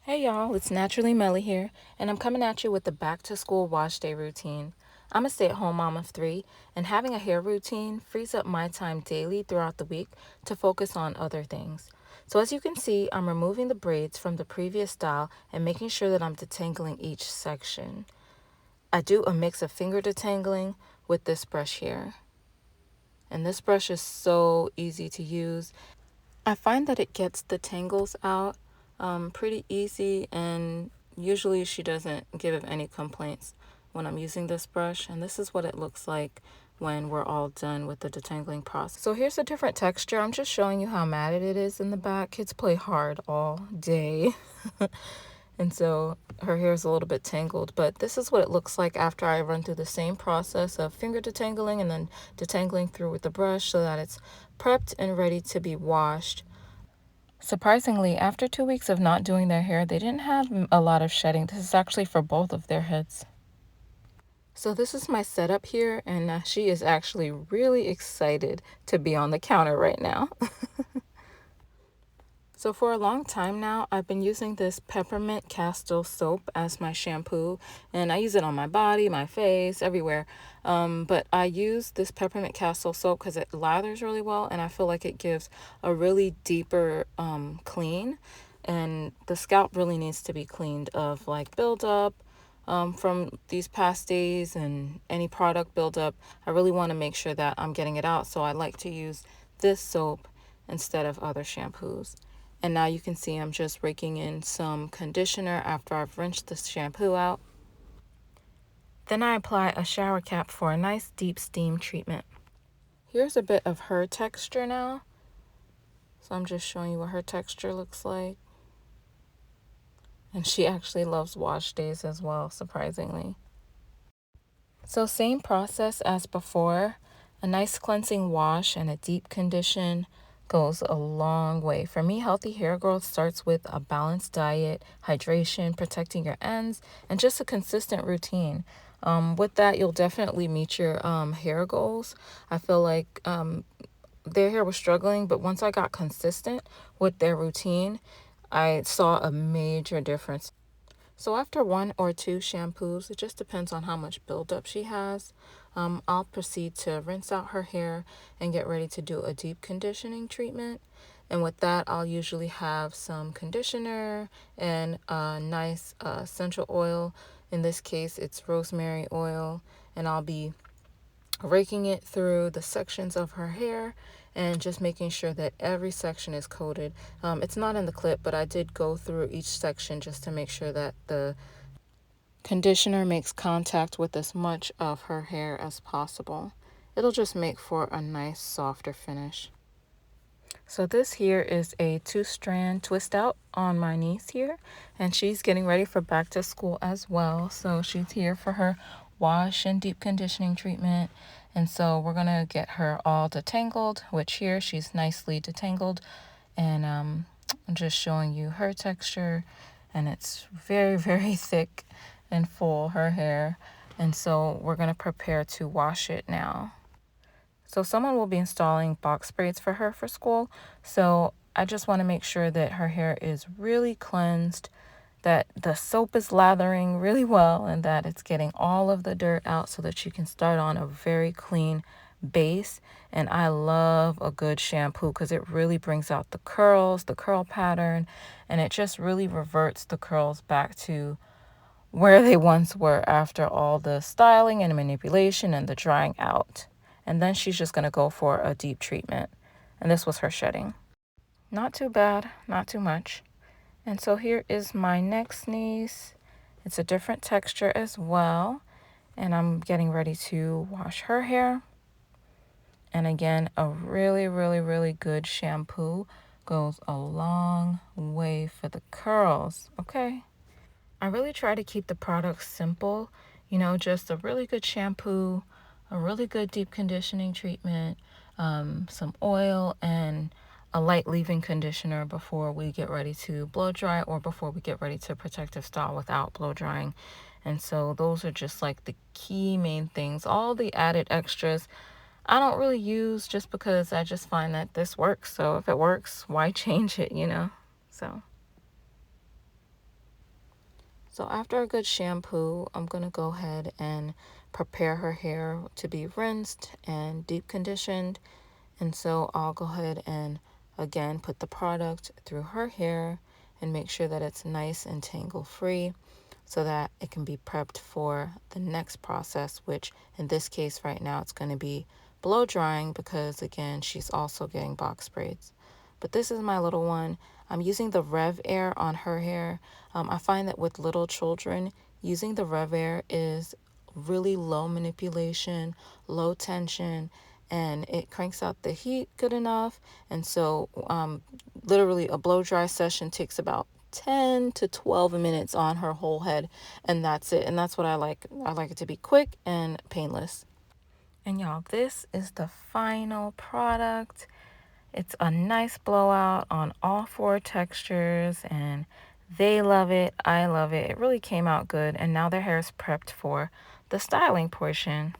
Hey y'all, it's Naturally Melly here, and I'm coming at you with the back to school wash day routine. I'm a stay at home mom of 3, and having a hair routine frees up my time daily throughout the week to focus on other things. So, as you can see, I'm removing the braids from the previous style and making sure that I'm detangling each section. I do a mix of finger detangling with this brush here, and this brush is so easy to use. I find that it gets the tangles out pretty easy, and usually she doesn't give any complaints when I'm using this brush. And this is what it looks like when we're all done with the detangling process. So here's a different texture. I'm just showing you how matted it is in the back. Kids play hard all day. And so her hair is a little bit tangled, but this is what it looks like after I run through the same process of finger detangling and then detangling through with the brush so that it's prepped and ready to be washed. Surprisingly, after 2 weeks of not doing their hair, they didn't have a lot of shedding. This is actually for both of their heads. So this is my setup here, and she is actually really excited to be on the counter right now. So for a long time now, I've been using this peppermint Castile soap as my shampoo, and I use it on my body, my face, everywhere. But I use this peppermint Castile soap because it lathers really well, and I feel like it gives a really deeper clean. And the scalp really needs to be cleaned of like buildup from these past days and any product buildup. I really want to make sure that I'm getting it out, so I like to use this soap instead of other shampoos. And now you can see I'm just raking in some conditioner after I've rinsed the shampoo out. Then I apply a shower cap for a nice deep steam treatment. Here's a bit of her texture now. So I'm just showing you what her texture looks like. And she actually loves wash days as well, surprisingly. So same process as before. A nice cleansing wash and a deep condition goes a long way. For me, healthy hair growth starts with a balanced diet, hydration, protecting your ends, and just a consistent routine. With that, you'll definitely meet your hair goals. I feel like their hair was struggling, but once I got consistent with their routine, I saw a major difference. So after 1 or 2 shampoos, it just depends on how much buildup she has. I'll proceed to rinse out her hair and get ready to do a deep conditioning treatment. And with that, I'll usually have some conditioner and a nice essential oil. In this case, it's rosemary oil. And I'll be raking it through the sections of her hair and just making sure that every section is coated. It's not in the clip, but I did go through each section just to make sure that the conditioner makes contact with as much of her hair as possible. It'll just make for a nice softer finish. So this here is a 2-strand twist out on my niece here, and she's getting ready for back to school as well. So she's here for her wash and deep conditioning treatment. And so we're going to get her all detangled, which here she's nicely detangled. And I'm just showing you her texture, and it's very, very thick and full, her hair. And so we're going to prepare to wash it now. So someone will be installing box braids for her for school. So I just want to make sure that her hair is really cleansed, that the soap is lathering really well, and that it's getting all of the dirt out so that she can start on a very clean base. And I love a good shampoo because it really brings out the curls, the curl pattern, and it just really reverts the curls back to where they once were after all the styling and manipulation and the drying out. And then she's just going to go for a deep treatment. And this was her shedding. Not too bad, not too much. And so here is my next niece. It's a different texture as well. And I'm getting ready to wash her hair. And again, a really, really, really good shampoo goes a long way for the curls, okay? I really try to keep the products simple, just a really good shampoo, a really good deep conditioning treatment, some oil, and a light leave-in conditioner before we get ready to blow dry or before we get ready to protective style without blow drying. And so those are just like the key main things. All the added extras I don't really use just because I just find that this works. So if it works, why change it, So. So after a good shampoo, I'm going to go ahead and prepare her hair to be rinsed and deep conditioned. And so I'll go ahead and again put the product through her hair and make sure that it's nice and tangle free so that it can be prepped for the next process, which in this case right now it's going to be blow drying because again she's also getting box braids. But this is my little one. I'm using the Rev Air on her hair. I find that with little children, using the Rev Air is really low manipulation, low tension, and it cranks out the heat good enough. And so literally a blow dry session takes about 10 to 12 minutes on her whole head, and that's it. And that's what I like. I like it to be quick and painless. And y'all, this is the final product. It's a nice blowout on all four textures, and they love it. I love it. It really came out good, and now their hair is prepped for the styling portion.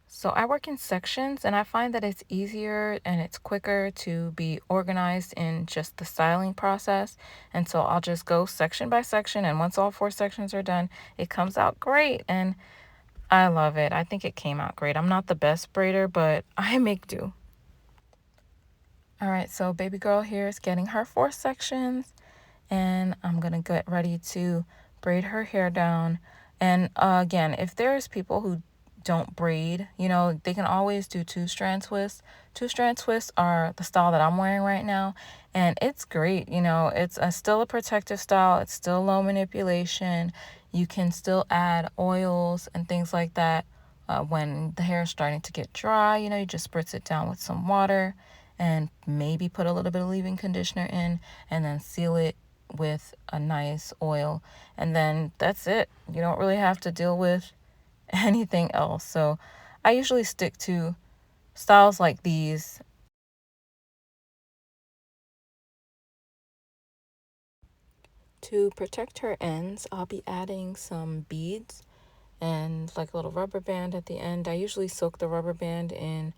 So I work in sections, and I find that it's easier and it's quicker to be organized in just the styling process. And so I'll just go section by section, and once all four sections are done, it comes out great, and I love it. I think it came out great. I'm not the best braider, but I make do. All right, so baby girl here is getting her four sections, and I'm gonna get ready to braid her hair down. And again, if there's people who don't braid, they can always do two-strand twists. Two-strand twists are the style that I'm wearing right now, and it's great. It's still a protective style. It's still low manipulation. You can still add oils and things like that. When the hair is starting to get dry, you just spritz it down with some water and maybe put a little bit of leave-in conditioner in, and then seal it with a nice oil, and then that's it. You don't really have to deal with anything else. So I usually stick to styles like these. To protect her ends, I'll be adding some beads and like a little rubber band at the end. I usually soak the rubber band in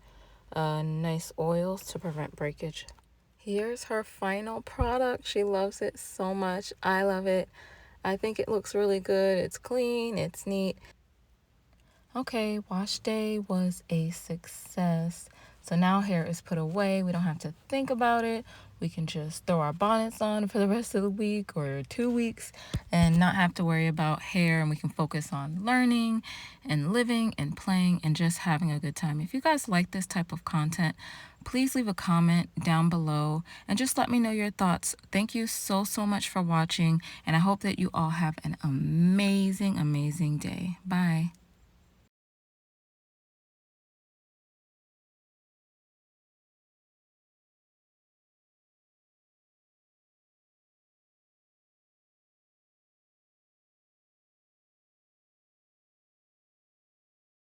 nice oils to prevent breakage. Here's her final product. She loves it so much. I love it. I think it looks really good. It's clean, it's neat. Okay, wash day was a success. So now hair is put away. We don't have to think about it. We can just throw our bonnets on for the rest of the week or 2 weeks and not have to worry about hair. And we can focus on learning and living and playing and just having a good time. If you guys like this type of content, please leave a comment down below and just let me know your thoughts. Thank you so, so much for watching. And I hope that you all have an amazing, amazing day. Bye.